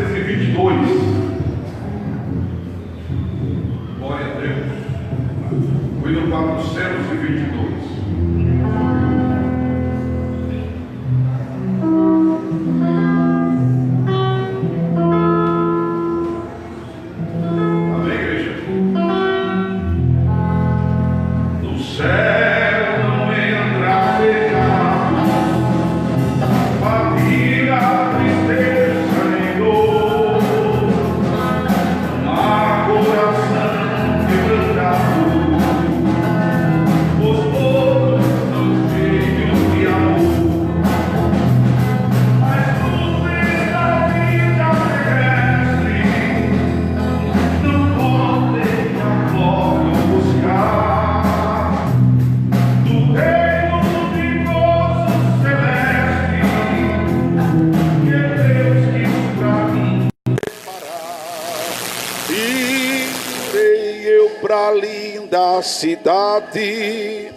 422. Glória a Deus. Fui no 422. Amém, igreja? No céu não entra pecado, fadiga, tristeza nem dor. Não há coração quebrantado, os povos são cheios de amor. Mas no meio da vida terrestre não podem a glória buscar. Do reino de gozo celeste, que Deus quis pra mim preparar. Irei eu pra linda cidade,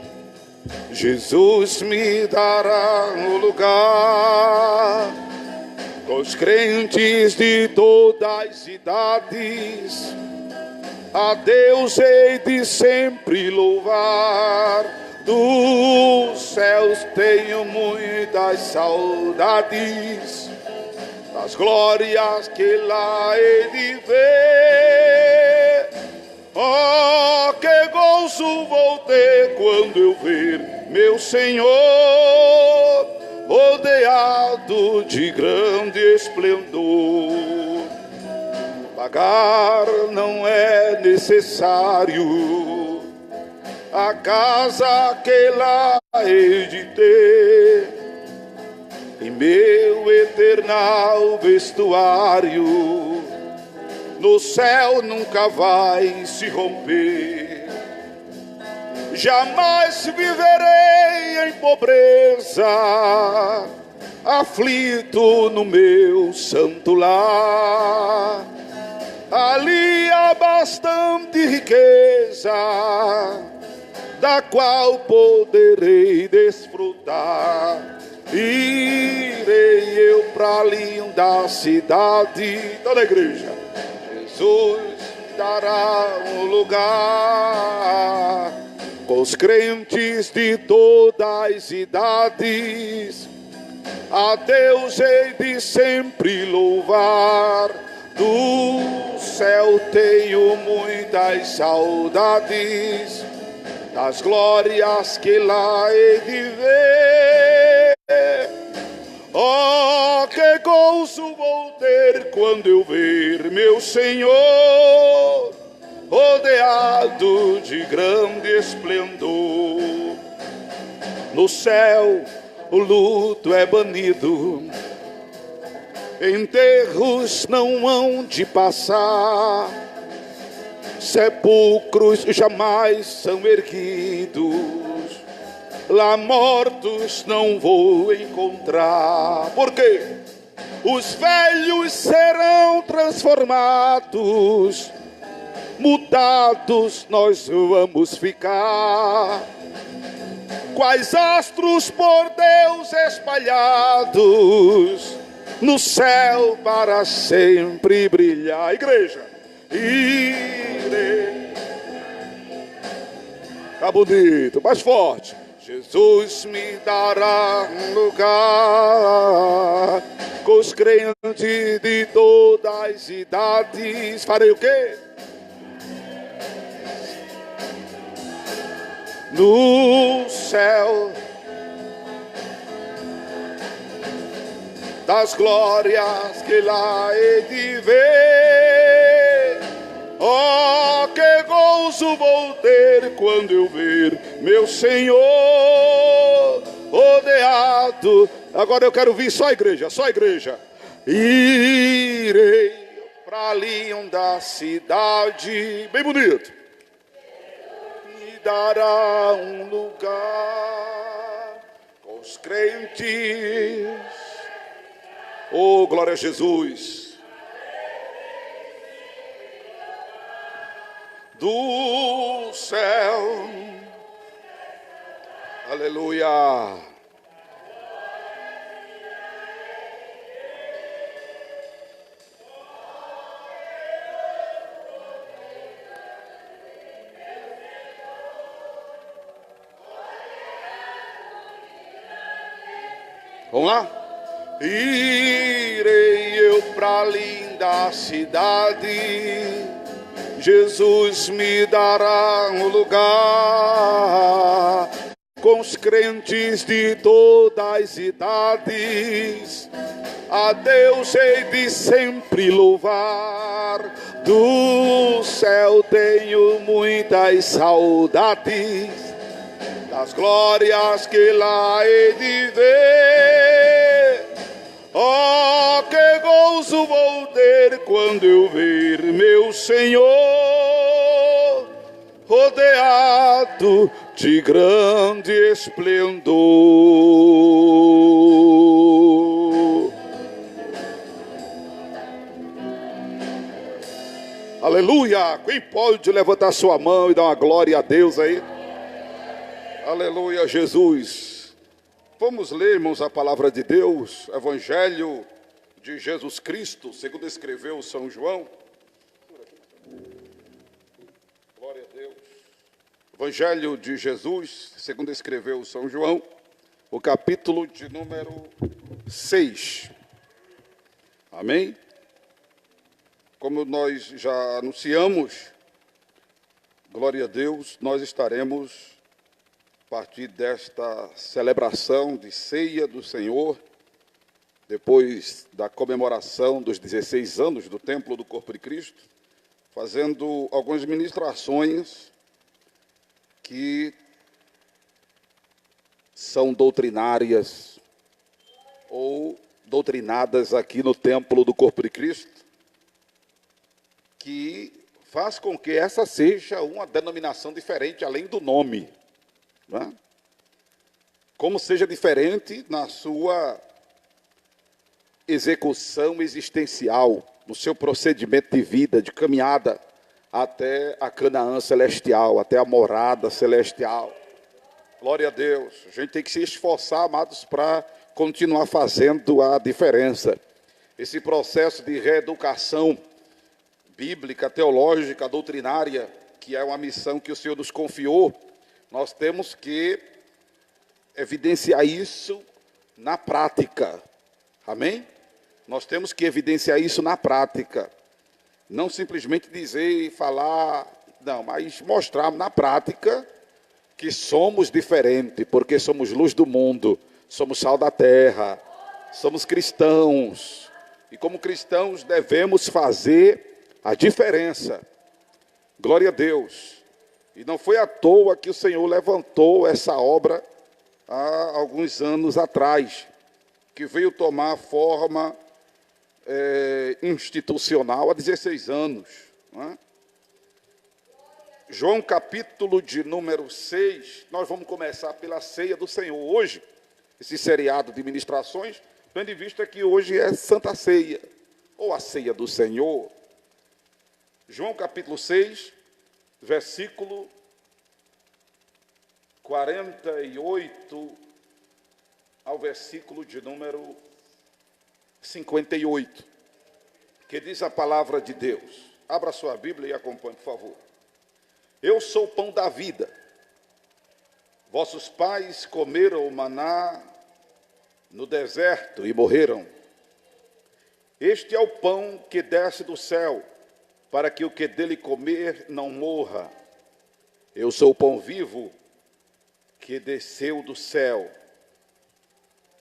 Jesus me dará um lugar. Com os crentes de todas as idades, a Deus hei de sempre louvar. Dos céus tenho muitas saudades, das glórias que lá hei de ver. Oh, que gozo vou ter quando eu ver meu Senhor rodeado de grande esplendor. Pagar não é necessário, a casa que lá hei de ter, em meu eternal vestuário, no céu nunca vai se romper. Jamais viverei em pobreza, aflito no meu santo lar. Ali há bastante riqueza, da qual poderei desfrutar. Irei eu pra linda cidade, toda a igreja, Jesus dará um lugar. Com os crentes de todas as idades, a Deus hei de sempre louvar. Do céu tenho muitas saudades, das glórias que lá hei de ver. Oh, que gozo vou ter quando eu ver meu Senhor rodeado de grande esplendor. No céu o luto é banido, enterros não hão de passar, sepulcros jamais são erguidos, lá mortos não vou encontrar. Por quê? Os velhos serão transformados, mudados nós vamos ficar, quais astros por Deus espalhados, no céu para sempre brilhar. Igreja, irei. Tá bonito, mais forte. Jesus me dará um lugar, com os crentes de todas as idades. Farei o quê? No céu das glórias que lá hei de ver. Oh, que gozo vou ter quando eu ver meu Senhor rodeado. Agora eu quero vir só a igreja, só a igreja. Irei pra linda cidade, bem bonito, me dará um lugar com os crentes. Oh, glória a Jesus. Do céu, aleluia. Vamos lá? Irei eu pra linda cidade, Jesus me dará um lugar, com os crentes de todas as idades, a Deus hei de sempre louvar. Do céu tenho muitas saudades, das glórias que lá hei de ver. Oh, que gozo vou ter quando eu ver meu Senhor rodeado de grande esplendor. Aleluia! Quem pode levantar sua mão e dar uma glória a Deus aí? Aleluia, Jesus! Vamos ler, irmãos, a palavra de Deus, Evangelho de Jesus Cristo, segundo escreveu São João. Glória a Deus. Evangelho de Jesus, segundo escreveu São João, o capítulo de número 6. Amém? Como nós já anunciamos, glória a Deus, nós estaremos a partir desta celebração de ceia do Senhor, depois da comemoração dos 16 anos do Templo do Corpo de Cristo, fazendo algumas ministrações que são doutrinárias ou doutrinadas aqui no Templo do Corpo de Cristo, que faz com que essa seja uma denominação diferente, além do nome. Não é? Como seja diferente na sua execução existencial, no seu procedimento de vida, de caminhada até a Canaã celestial, até a morada celestial. Glória a Deus. A gente tem que se esforçar, amados, para continuar fazendo a diferença. Esse processo de reeducação bíblica, teológica, doutrinária, que é uma missão que o Senhor nos confiou, nós temos que evidenciar isso na prática. Amém? Nós temos que evidenciar isso na prática. Não simplesmente dizer e falar, não, mas mostrar na prática que somos diferentes, porque somos luz do mundo, somos sal da terra, somos cristãos. E como cristãos devemos fazer a diferença. Glória a Deus. E não foi à toa que o Senhor levantou essa obra há alguns anos atrás, que veio tomar forma institucional há 16 anos. Não é? João capítulo de número 6, nós vamos começar pela ceia do Senhor. Hoje, esse seriado de ministrações, tendo em vista que hoje é Santa Ceia, ou a ceia do Senhor. João capítulo 6, versículo 48 ao versículo de número 58, que diz a palavra de Deus. Abra sua Bíblia e acompanhe, por favor. Eu sou o pão da vida. Vossos pais comeram o maná no deserto e morreram. Este é o pão que desce do céu, para que o que dele comer não morra. Eu sou o pão vivo que desceu do céu.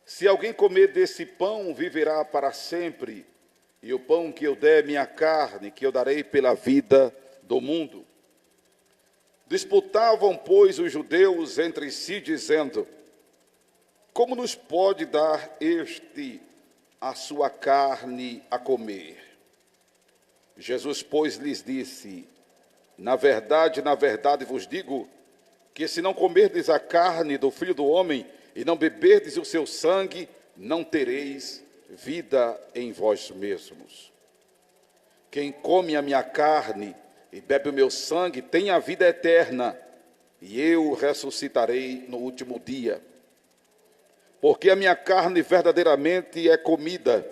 Se alguém comer desse pão, viverá para sempre. E o pão que eu der é minha carne, que eu darei pela vida do mundo. Disputavam, pois, os judeus entre si, dizendo: como nos pode dar este a sua carne a comer? Jesus, pois, lhes disse: na verdade vos digo, que se não comerdes a carne do Filho do Homem e não beberdes o seu sangue, não tereis vida em vós mesmos. Quem come a minha carne e bebe o meu sangue tem a vida eterna, e eu ressuscitarei no último dia. Porque a minha carne verdadeiramente é comida,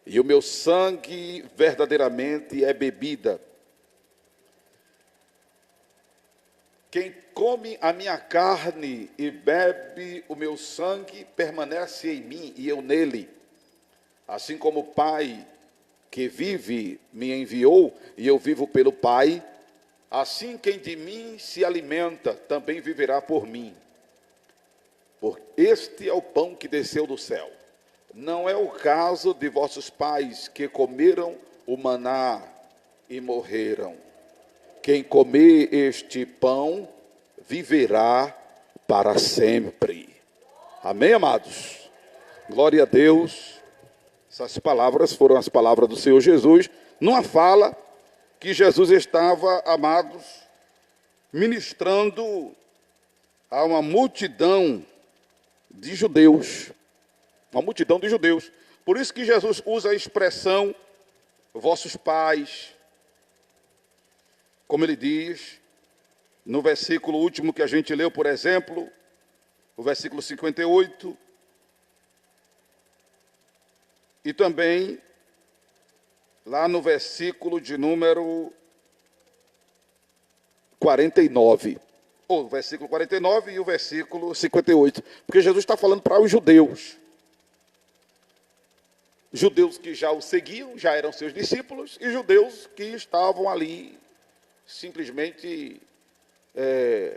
e o meu sangue verdadeiramente é bebida. Quem come a minha carne e bebe o meu sangue permanece em mim e eu nele. Assim como o Pai que vive me enviou e eu vivo pelo Pai, assim quem de mim se alimenta também viverá por mim. Porque este é o pão que desceu do céu. Não é o caso de vossos pais que comeram o maná e morreram. Quem comer este pão viverá para sempre. Amém, amados? Glória a Deus. Essas palavras foram as palavras do Senhor Jesus, numa fala que Jesus estava, amados, ministrando a uma multidão de judeus. Uma multidão de judeus. Por isso que Jesus usa a expressão vossos pais, como ele diz no versículo último que a gente leu, por exemplo, o versículo 58, e também lá no versículo de número 49, ou o versículo 49 e o versículo 58, porque Jesus está falando para os judeus. Judeus que já o seguiam, já eram seus discípulos, e judeus que estavam ali simplesmente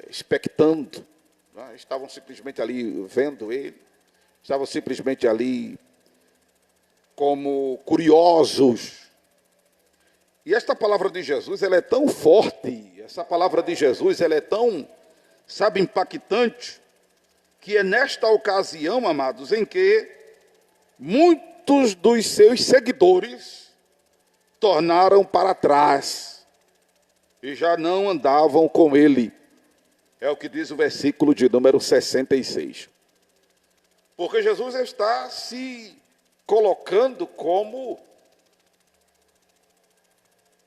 expectando, né? Estavam simplesmente ali vendo ele, estavam simplesmente ali como curiosos. E esta palavra de Jesus, ela é tão forte, essa palavra de Jesus, ela é tão, sabe, impactante, que é nesta ocasião, amados, em que muitos dos seus seguidores tornaram para trás e já não andavam com ele. É o que diz o versículo de número 66. Porque Jesus está se colocando como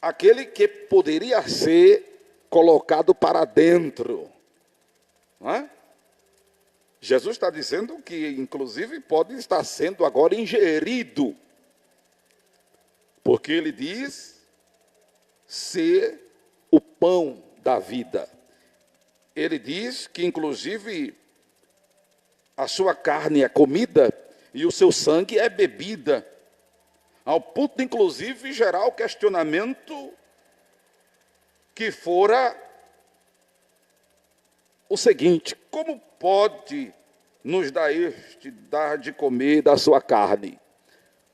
aquele que poderia ser colocado para dentro, não é? Jesus está dizendo que, inclusive, pode estar sendo agora ingerido, porque ele diz ser o pão da vida. Ele diz que, inclusive, a sua carne é comida e o seu sangue é bebida, ao ponto de, inclusive, gerar o questionamento que fora o seguinte: como pode nos dar de comer da sua carne?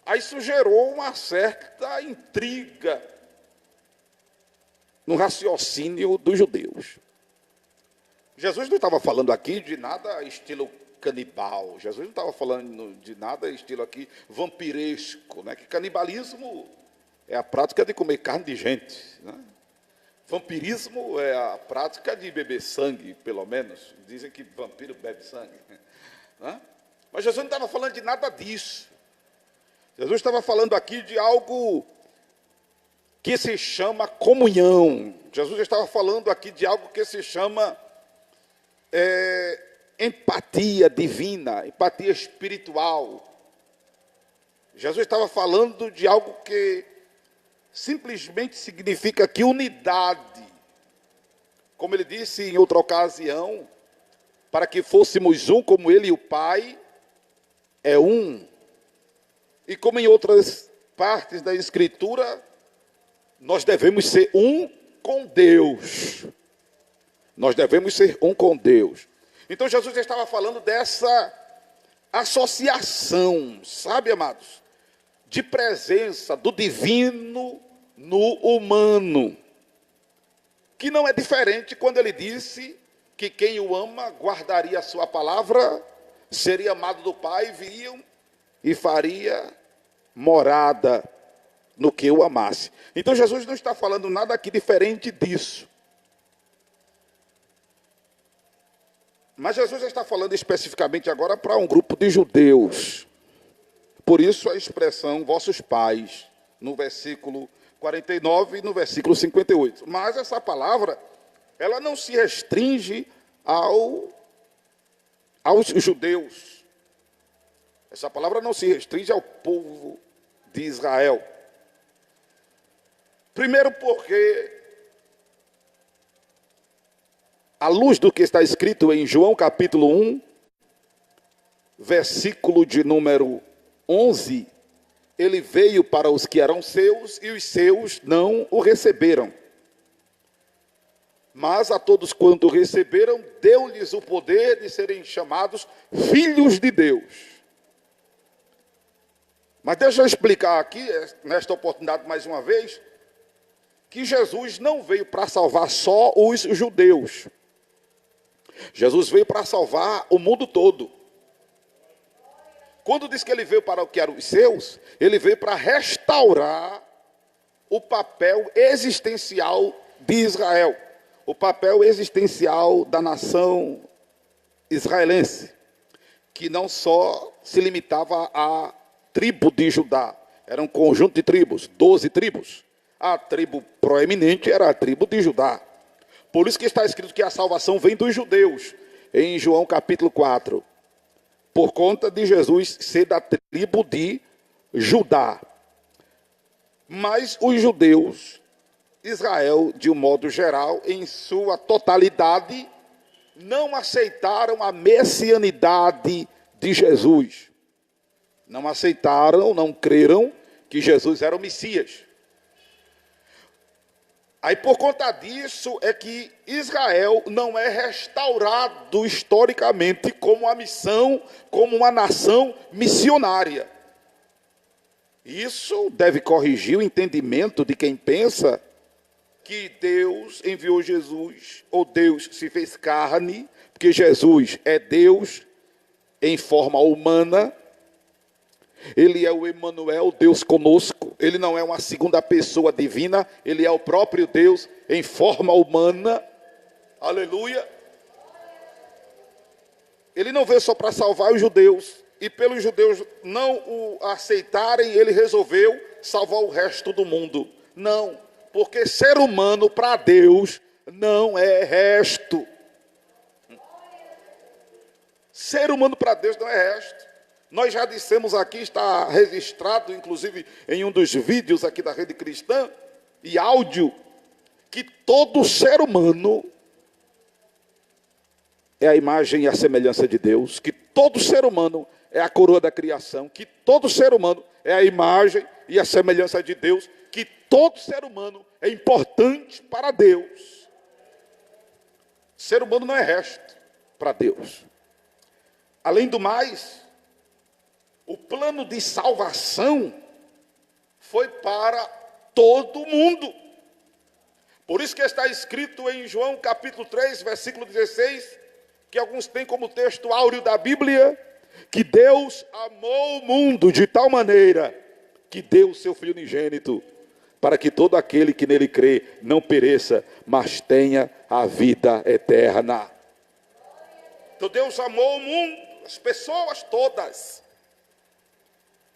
Aí isso gerou uma certa intriga no raciocínio dos judeus. Jesus não estava falando aqui de nada estilo canibal. Jesus não estava falando de nada estilo aqui vampiresco, né? Que canibalismo é a prática de comer carne de gente, né? Vampirismo é a prática de beber sangue, pelo menos. Dizem que vampiro bebe sangue, né? Mas Jesus não estava falando de nada disso. Jesus estava falando aqui de algo que se chama comunhão. Jesus estava falando aqui de algo que se chama empatia divina, empatia espiritual. Jesus estava falando de algo que simplesmente significa que unidade. Como ele disse em outra ocasião, para que fôssemos um como ele e o Pai é um. E como em outras partes da Escritura, nós devemos ser um com Deus. Nós devemos ser um com Deus. Então Jesus estava falando dessa associação, sabe, amados? De presença do divino no humano. Que não é diferente quando ele disse que quem o ama guardaria a sua palavra, seria amado do Pai, viriam e faria morada no que o amasse. Então Jesus não está falando nada aqui diferente disso. Mas Jesus está falando especificamente agora para um grupo de judeus. Por isso a expressão vossos pais, no versículo 49 e no versículo 58. Mas essa palavra, ela não se restringe aos judeus. Essa palavra não se restringe ao povo de Israel. Primeiro porque à luz do que está escrito em João capítulo 1, versículo de número 11, ele veio para os que eram seus e os seus não o receberam. Mas a todos quanto receberam, deu-lhes o poder de serem chamados filhos de Deus. Mas deixa eu explicar aqui, nesta oportunidade mais uma vez, que Jesus não veio para salvar só os judeus. Jesus veio para salvar o mundo todo. Quando diz que ele veio para o que eram os seus, ele veio para restaurar o papel existencial de Israel, o papel existencial da nação israelense, que não só se limitava à tribo de Judá, era um conjunto de tribos, 12 tribos. A tribo proeminente era a tribo de Judá. Por isso que está escrito que a salvação vem dos judeus, em João capítulo 4, por conta de Jesus ser da tribo de Judá. Mas os judeus, Israel, de um modo geral, em sua totalidade, não aceitaram a messianidade de Jesus. Não aceitaram, não creram que Jesus era o Messias. Aí, por conta disso, é que Israel não é restaurado historicamente como uma missão, como uma nação missionária. Isso deve corrigir o entendimento de quem pensa que Deus enviou Jesus, ou Deus se fez carne, porque Jesus é Deus em forma humana. Ele é o Emanuel, Deus conosco. Ele não é uma segunda pessoa divina, ele é o próprio Deus em forma humana. Aleluia. Ele não veio só para salvar os judeus, e pelos judeus não o aceitarem, ele resolveu salvar o resto do mundo. Não, porque ser humano para Deus não é resto. Ser humano para Deus não é resto. Nós já dissemos aqui, está registrado, inclusive, em um dos vídeos aqui da Rede Cristã, e áudio, que todo ser humano é a imagem e a semelhança de Deus, que todo ser humano é a coroa da criação, que todo ser humano é a imagem e a semelhança de Deus, que todo ser humano é importante para Deus. Ser humano não é resto para Deus. Além do mais, o plano de salvação foi para todo mundo. Por isso que está escrito em João capítulo 3, versículo 16, que alguns têm como texto áureo da Bíblia, que Deus amou o mundo de tal maneira que deu o seu Filho unigênito, para que todo aquele que nele crê não pereça, mas tenha a vida eterna. Então Deus amou o mundo, as pessoas todas.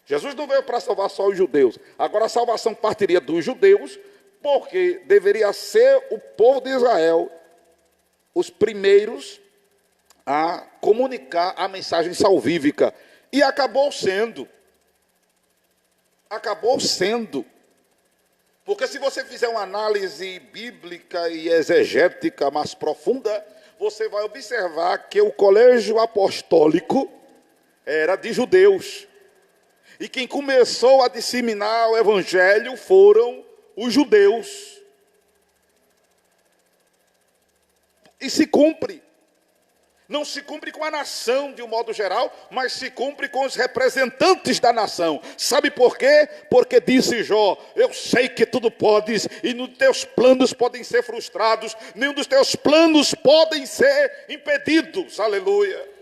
Jesus não veio para salvar só os judeus. Agora a salvação partiria dos judeus, porque deveria ser o povo de Israel os primeiros a comunicar a mensagem salvífica. E acabou sendo. Acabou sendo. Porque se você fizer uma análise bíblica e exegética mais profunda, você vai observar que o colégio apostólico era de judeus. E quem começou a disseminar o evangelho foram os judeus. E se cumpre. Não se cumpre com a nação de um modo geral, mas se cumpre com os representantes da nação. Sabe por quê? Porque disse Jó: eu sei que tudo podes, e nos teus planos podem ser frustrados, nenhum dos teus planos podem ser impedidos. Aleluia.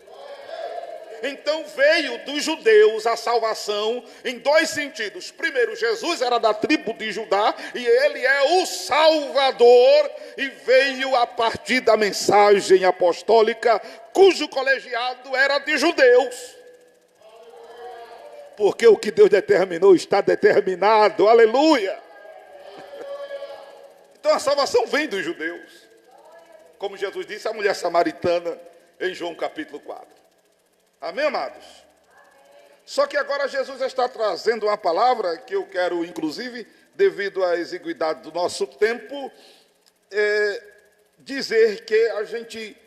Então veio dos judeus a salvação em dois sentidos. Primeiro, Jesus era da tribo de Judá e ele é o Salvador, e veio a partir da mensagem apostólica, cujo colegiado era de judeus. Porque o que Deus determinou está determinado. Aleluia. Então a salvação vem dos judeus. Como Jesus disse à mulher samaritana em João capítulo 4. Amém, amados? Só que agora Jesus está trazendo uma palavra que eu quero, inclusive, devido à exiguidade do nosso tempo, dizer que a gente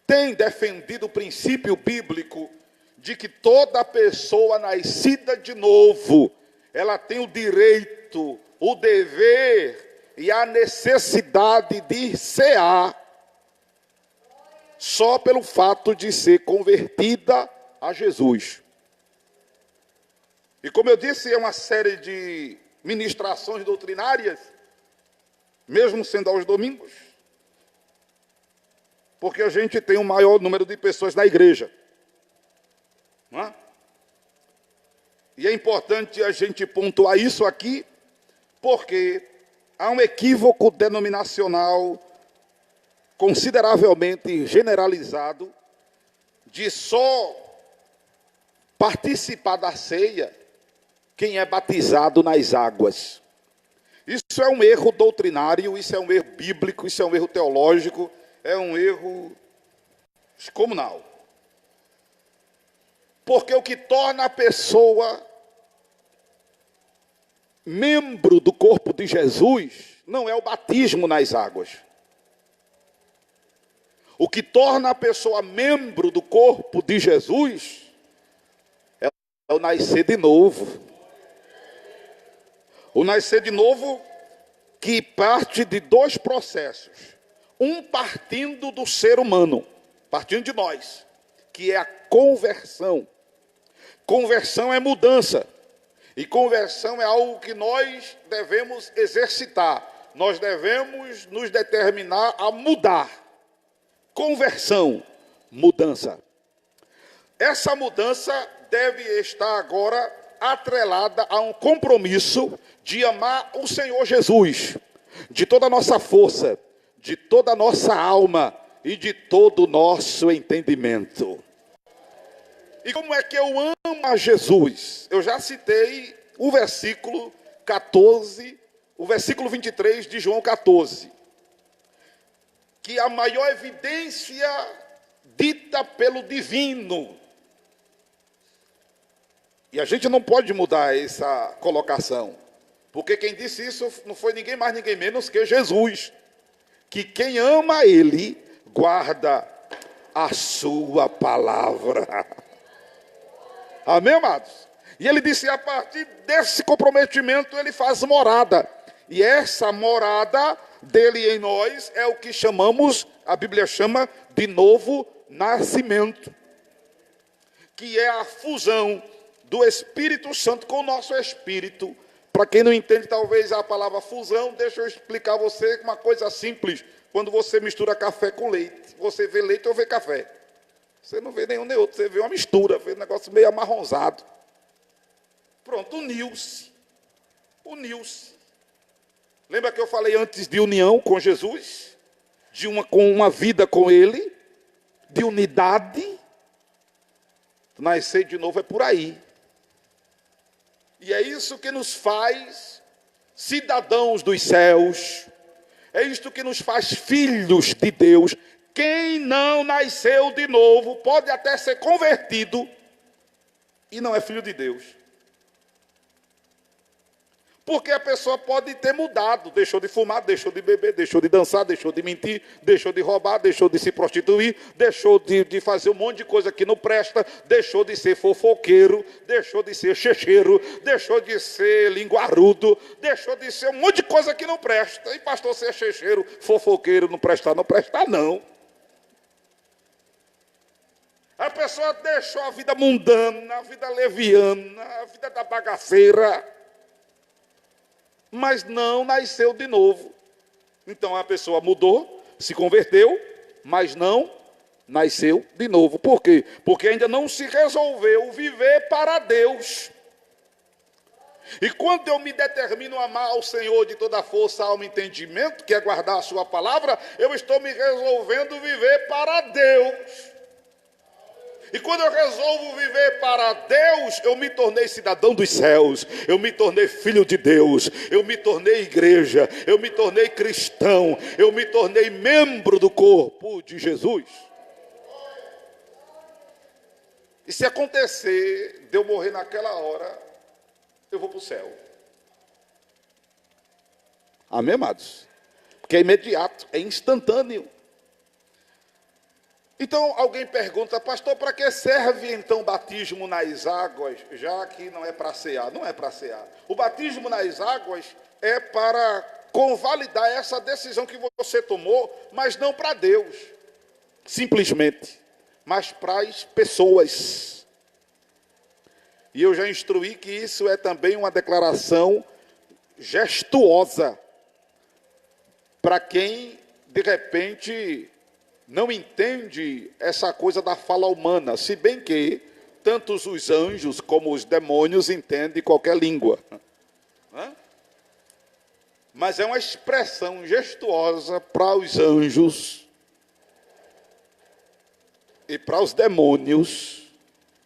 tem defendido o princípio bíblico de que toda pessoa nascida de novo, ela tem o direito, o dever e a necessidade de cear só pelo fato de ser convertida a Jesus. E como eu disse, é uma série de ministrações doutrinárias, mesmo sendo aos domingos, porque a gente tem o maior número de pessoas na igreja. Não é? E é importante a gente pontuar isso aqui, porque há um equívoco denominacional consideravelmente generalizado de só participar da ceia quem é batizado nas águas. Isso é um erro doutrinário, isso é um erro bíblico, isso é um erro teológico, é um erro excomunal. Porque o que torna a pessoa membro do corpo de Jesus não é o batismo nas águas. O que torna a pessoa membro do corpo de Jesus é o nascer de novo. O nascer de novo que parte de dois processos. Um partindo do ser humano, partindo de nós, que é a conversão. Conversão é mudança. E conversão é algo que nós devemos exercitar. Nós devemos nos determinar a mudar. Conversão, mudança. Essa mudança deve estar agora atrelada a um compromisso de amar o Senhor Jesus, de toda a nossa força, de toda a nossa alma e de todo o nosso entendimento. E como é que eu amo a Jesus? Eu já citei o versículo 14, o versículo 23 de João 14. Que a maior evidência dita pelo divino. E a gente não pode mudar essa colocação. Porque quem disse isso não foi ninguém mais, ninguém menos que Jesus. Que quem ama ele, guarda a sua palavra. Amém, amados? E ele disse, a partir desse comprometimento, ele faz morada. E essa morada dele em nós é o que chamamos, a Bíblia chama de novo nascimento. Que é a fusão do Espírito Santo com o nosso espírito. Para quem não entende talvez a palavra fusão, deixa eu explicar a você uma coisa simples. Quando você mistura café com leite, você vê leite ou vê café? Você não vê nenhum nem outro, você vê uma mistura, vê um negócio meio amarronzado. Pronto, uniu-se. Uniu-se. Lembra que eu falei antes de união com Jesus? Com uma vida com Ele? De unidade? Nascer de novo é por aí. E é isso que nos faz cidadãos dos céus. É isto que nos faz filhos de Deus. Quem não nasceu de novo pode até ser convertido e não é filho de Deus. Porque a pessoa pode ter mudado, deixou de fumar, deixou de beber, deixou de dançar, deixou de mentir, deixou de roubar, deixou de se prostituir, deixou de fazer um monte de coisa que não presta, deixou de ser fofoqueiro, deixou de ser checheiro, deixou de ser linguarudo, deixou de ser um monte de coisa que não presta. E pastor, ser checheiro, fofoqueiro, não prestar, não. A pessoa deixou a vida mundana, a vida leviana, a vida da bagaceira, mas não nasceu de novo. Então a pessoa mudou, se converteu, mas não nasceu de novo. Por quê? Porque ainda não se resolveu viver para Deus. E quando eu me determino a amar ao Senhor de toda a força, alma e entendimento, que é guardar a sua palavra, eu estou me resolvendo viver para Deus. E quando eu resolvo viver para Deus, eu me tornei cidadão dos céus, eu me tornei filho de Deus, eu me tornei igreja, eu me tornei cristão, eu me tornei membro do corpo de Jesus. E se acontecer de eu morrer naquela hora, eu vou para o céu. Amém, amados? porque é imediato, é instantâneo. Então alguém pergunta, pastor, para que serve então o batismo nas águas, já que não é para cear? Não é para cear. O batismo nas águas é para convalidar essa decisão que você tomou, mas não para Deus, simplesmente, mas para as pessoas. E eu já instruí que isso é também uma declaração gestuosa para quem, de repente, não entende essa coisa da fala humana, se bem que tanto os anjos como os demônios entendem qualquer língua. Mas é uma expressão gestuosa para os anjos e para os demônios,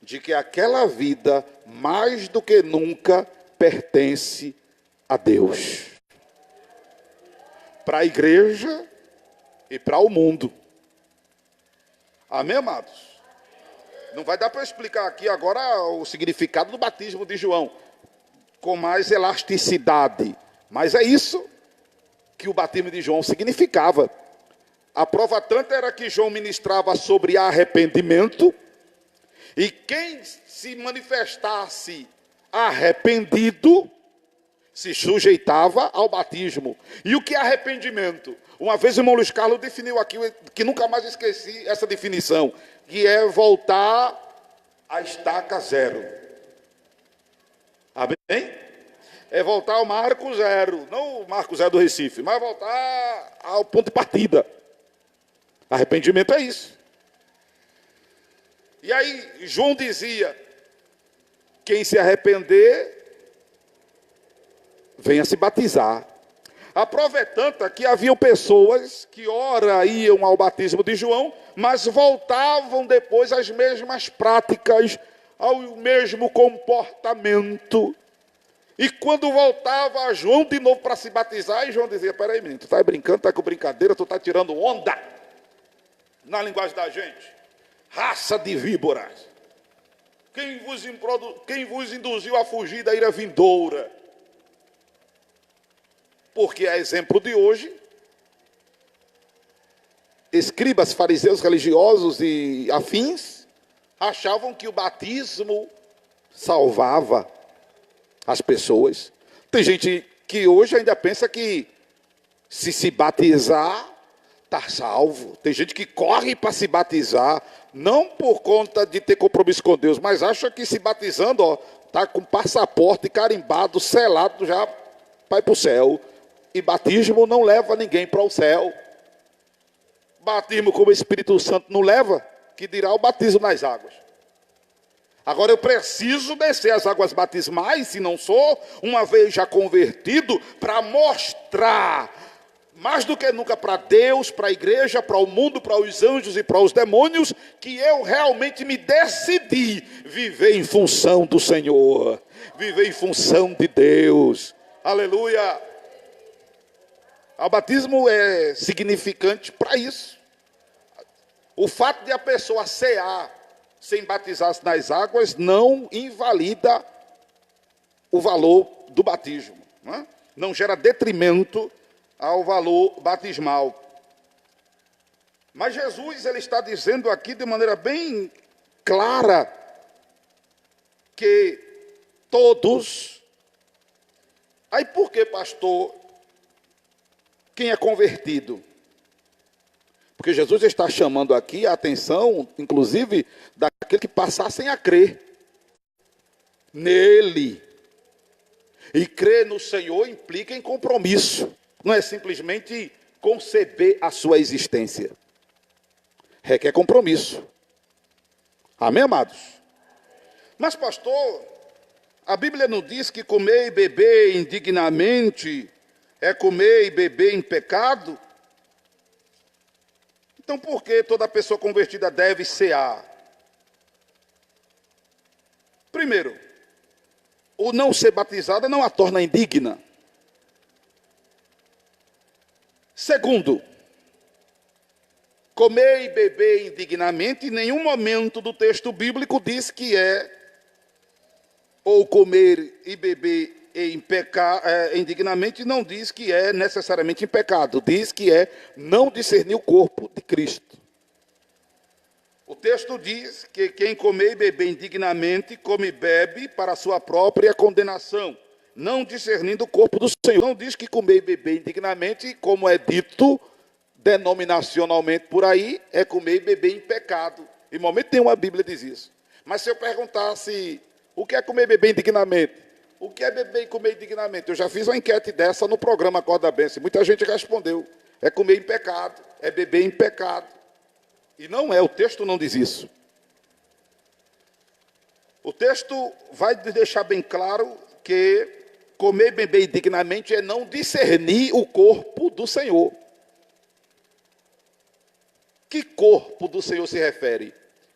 de que aquela vida, mais do que nunca, pertence a Deus. Para a igreja e para o mundo. Amém, amados? Não vai dar para eu explicar aqui agora o significado do batismo de João com mais elasticidade. Mas é isso que o batismo de João significava. A prova tanta era que João ministrava sobre arrependimento, e quem se manifestasse arrependido se sujeitava ao batismo. E o que é arrependimento? Uma vez o irmão Luiz Carlos definiu aqui, que nunca mais esqueci essa definição, que é voltar à estaca zero. Amém? É voltar ao marco zero, não o marco zero do Recife, mas voltar ao ponto de partida. Arrependimento é isso. E aí João dizia, quem se arrepender, venha se batizar. A prova é tanta que haviam pessoas que ora iam ao batismo de João, mas voltavam depois às mesmas práticas, ao mesmo comportamento. E quando voltava a João de novo para se batizar, e João dizia, peraí menino, tu está brincando, está com brincadeira, tu está tirando onda. Na linguagem da gente, raça de víboras. Quem vos induziu a fugir da ira vindoura? Porque, a exemplo de hoje, escribas, fariseus, religiosos e afins achavam que o batismo salvava as pessoas. Tem gente que hoje ainda pensa que se batizar, está salvo. Tem gente que corre para se batizar, não por conta de ter compromisso com Deus, mas acha que se batizando, está com passaporte carimbado, selado, já vai para o céu. E batismo não leva ninguém para o céu. Batismo como o Espírito Santo não leva, que dirá o batismo nas águas. Agora eu preciso descer as águas batismais, se não sou, uma vez já convertido, para mostrar, mais do que nunca para Deus, para a igreja, para o mundo, para os anjos e para os demônios, que eu realmente me decidi viver em função do Senhor, viver em função de Deus. Aleluia! O batismo é significante para isso. O fato de a pessoa cear sem batizar-se nas águas não invalida o valor do batismo. Não gera detrimento ao valor batismal. Mas Jesus, ele está dizendo aqui de maneira bem clara que todos... Aí por que, pastor, quem é convertido? Porque Jesus está chamando aqui a atenção, inclusive, daquele que passassem a crer nele. E crer no Senhor implica em compromisso. Não é simplesmente conceber a sua existência. Requer compromisso. Amém, amados? Mas, pastor, a Bíblia não diz que comer e beber indignamente é comer e beber em pecado? Então, por que toda pessoa convertida deve cear? Primeiro, o não ser batizada não a torna indigna. Segundo, comer e beber indignamente, em nenhum momento do texto bíblico diz que é ou comer e beber indignamente não diz que é necessariamente em pecado, diz que é não discernir o corpo de Cristo. O texto diz que quem comer e beber indignamente, come e bebe para a sua própria condenação, não discernindo o corpo do Senhor. Não diz que comer e beber indignamente, como é dito denominacionalmente por aí, é comer e beber em pecado. Em momento nenhum a Bíblia diz isso. Mas se eu perguntasse o que é comer e beber indignamente, o que é beber e comer indignamente? Eu já fiz uma enquete dessa no programa Acorda Bênção. Muita gente respondeu. É comer em pecado, é beber em pecado. E não é, o texto não diz isso. O texto vai deixar bem claro que comer e beber indignamente é não discernir o corpo do Senhor. Que corpo do Senhor se refere?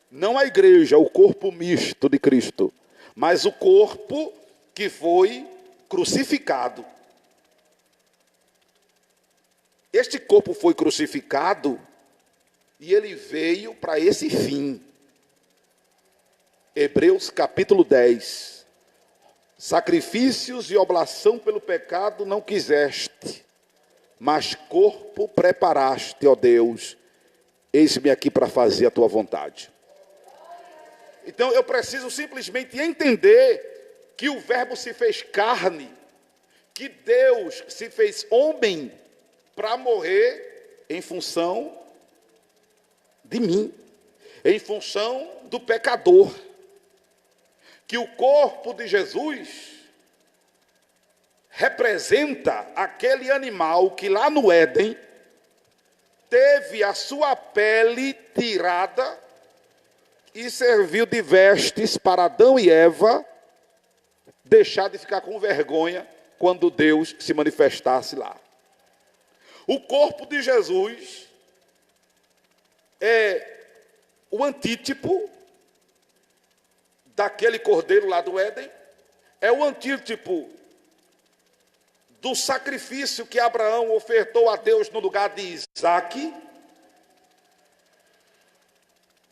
Não a igreja, o corpo misto de Cristo, mas o corpo que foi crucificado. Este corpo foi crucificado e ele veio para esse fim. Hebreus capítulo 10. Sacrifícios e oblação pelo pecado não quiseste, mas corpo preparaste, ó Deus. Eis-me aqui para fazer a tua vontade. Então eu preciso simplesmente entender que o Verbo se fez carne, que Deus se fez homem para morrer em função de mim, em função do pecador. Que o corpo de Jesus representa aquele animal que lá no Éden teve a sua pele tirada e serviu de vestes para Adão e Eva deixar de ficar com vergonha quando Deus se manifestasse lá. O corpo de Jesus é o antítipo daquele cordeiro lá do Éden, é o antítipo do sacrifício que Abraão ofertou a Deus no lugar de Isaque.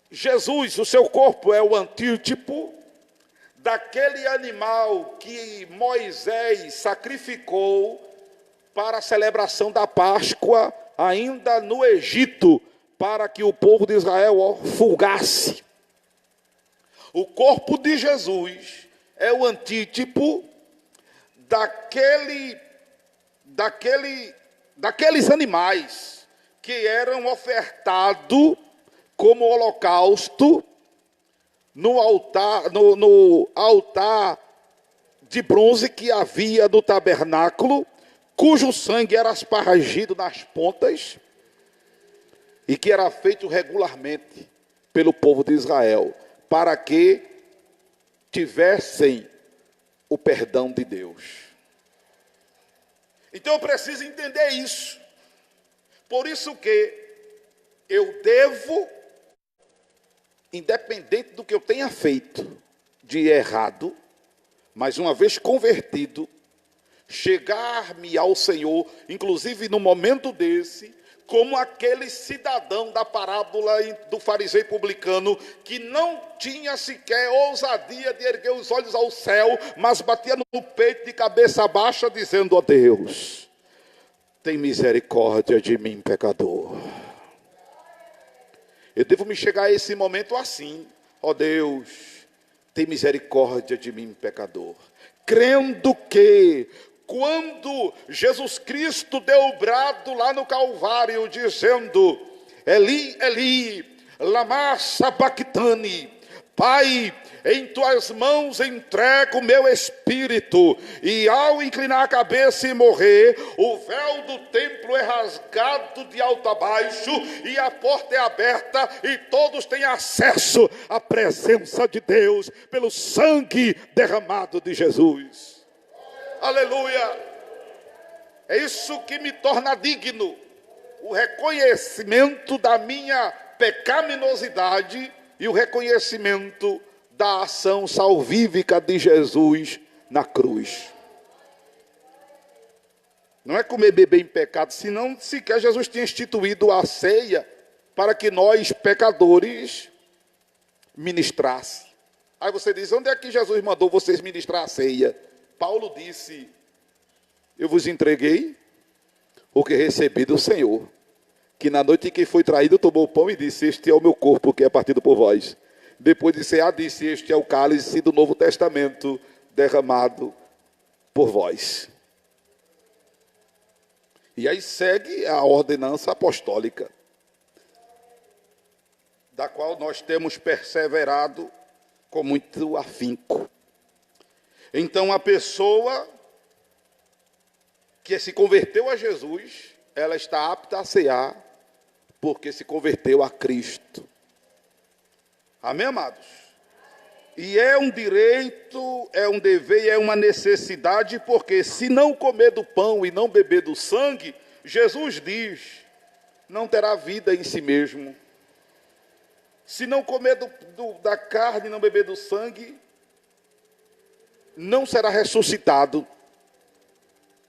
Jesus, o seu corpo é o antítipo daquele animal que Moisés sacrificou para a celebração da Páscoa, ainda no Egito, para que o povo de Israel folgasse. O corpo de Jesus é o antítipo daqueles animais que eram ofertados como holocausto no altar de bronze que havia no tabernáculo, cujo sangue era aspargido nas pontas e que era feito regularmente pelo povo de Israel, para que tivessem o perdão de Deus. Então eu preciso entender isso. Por isso que eu devo, independente do que eu tenha feito de errado, mas uma vez convertido, chegar-me ao Senhor, inclusive no momento desse, como aquele cidadão da parábola do fariseu publicano, que não tinha sequer ousadia de erguer os olhos ao céu, mas batia no peito de cabeça baixa, dizendo: ó Deus, tem misericórdia de mim, pecador. Eu devo me chegar a esse momento assim: ó Deus, tem misericórdia de mim, pecador. Crendo que quando Jesus Cristo deu o brado lá no Calvário, dizendo: Eli, Eli, lama sabachthani, Pai, em tuas mãos entrego o meu espírito. E ao inclinar a cabeça e morrer, o véu do templo é rasgado de alto a baixo, e a porta é aberta, e todos têm acesso à presença de Deus, pelo sangue derramado de Jesus. Aleluia! É isso que me torna digno, o reconhecimento da minha pecaminosidade e o reconhecimento da ação salvífica de Jesus na cruz. Não é comer e beber em pecado, senão sequer Jesus tinha instituído a ceia para que nós, pecadores, ministrasse. Aí você diz: onde é que Jesus mandou vocês ministrar a ceia? Paulo disse: eu vos entreguei o que recebi do Senhor, que na noite em que foi traído tomou o pão e disse: este é o meu corpo que é partido por vós. Depois de cear disse: este é o cálice do Novo Testamento derramado por vós. E aí segue a ordenança apostólica, da qual nós temos perseverado com muito afinco. Então a pessoa que se converteu a Jesus, ela está apta a cear, porque se converteu a Cristo. Amém, amados? E é um direito, é um dever, é uma necessidade, porque se não comer do pão e não beber do sangue, Jesus diz, não terá vida em si mesmo. Se não comer da carne e não beber do sangue, não será ressuscitado.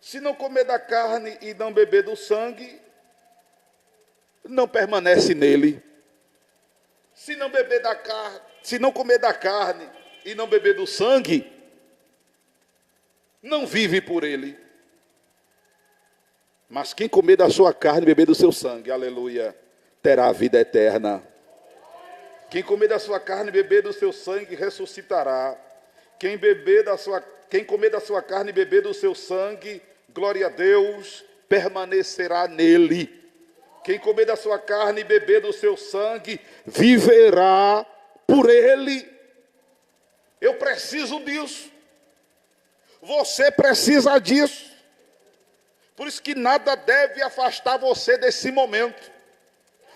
Se não comer da carne e não beber do sangue, não permanece nele. Se não beber da carne, se não comer da carne e não beber do sangue, não vive por ele. Mas quem comer da sua carne e beber do seu sangue, aleluia, terá a vida eterna. Quem comer da sua carne e beber do seu sangue, ressuscitará. Quem comer da sua carne e beber do seu sangue, glória a Deus, permanecerá nele. Quem comer da sua carne e beber do seu sangue, viverá por ele. Eu preciso disso. Você precisa disso. Por isso que nada deve afastar você desse momento.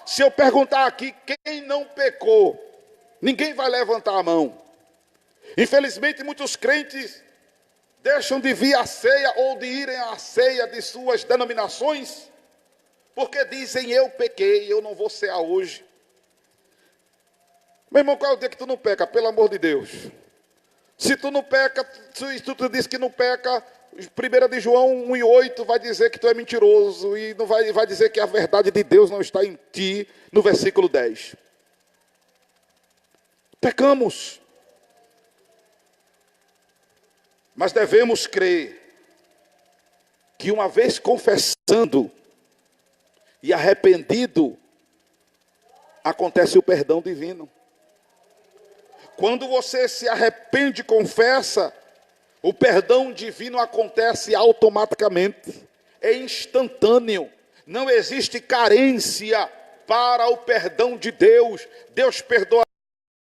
Se eu perguntar aqui, quem não pecou, ninguém vai levantar a mão. Infelizmente, muitos crentes deixam de vir à ceia ou de irem à ceia de suas denominações, porque dizem: eu pequei, eu não vou cear hoje. Meu irmão, qual é o dia que tu não peca? Pelo amor de Deus. Se tu não peca, se tu diz que não peca, 1 de João 1,8 vai dizer que tu é mentiroso, e não vai dizer que a verdade de Deus não está em ti, no versículo 10. Pecamos. Mas devemos crer que uma vez confessando e arrependido, acontece o perdão divino. Quando você se arrepende e confessa, o perdão divino acontece automaticamente, é instantâneo, não existe carência para o perdão de Deus. Deus perdoa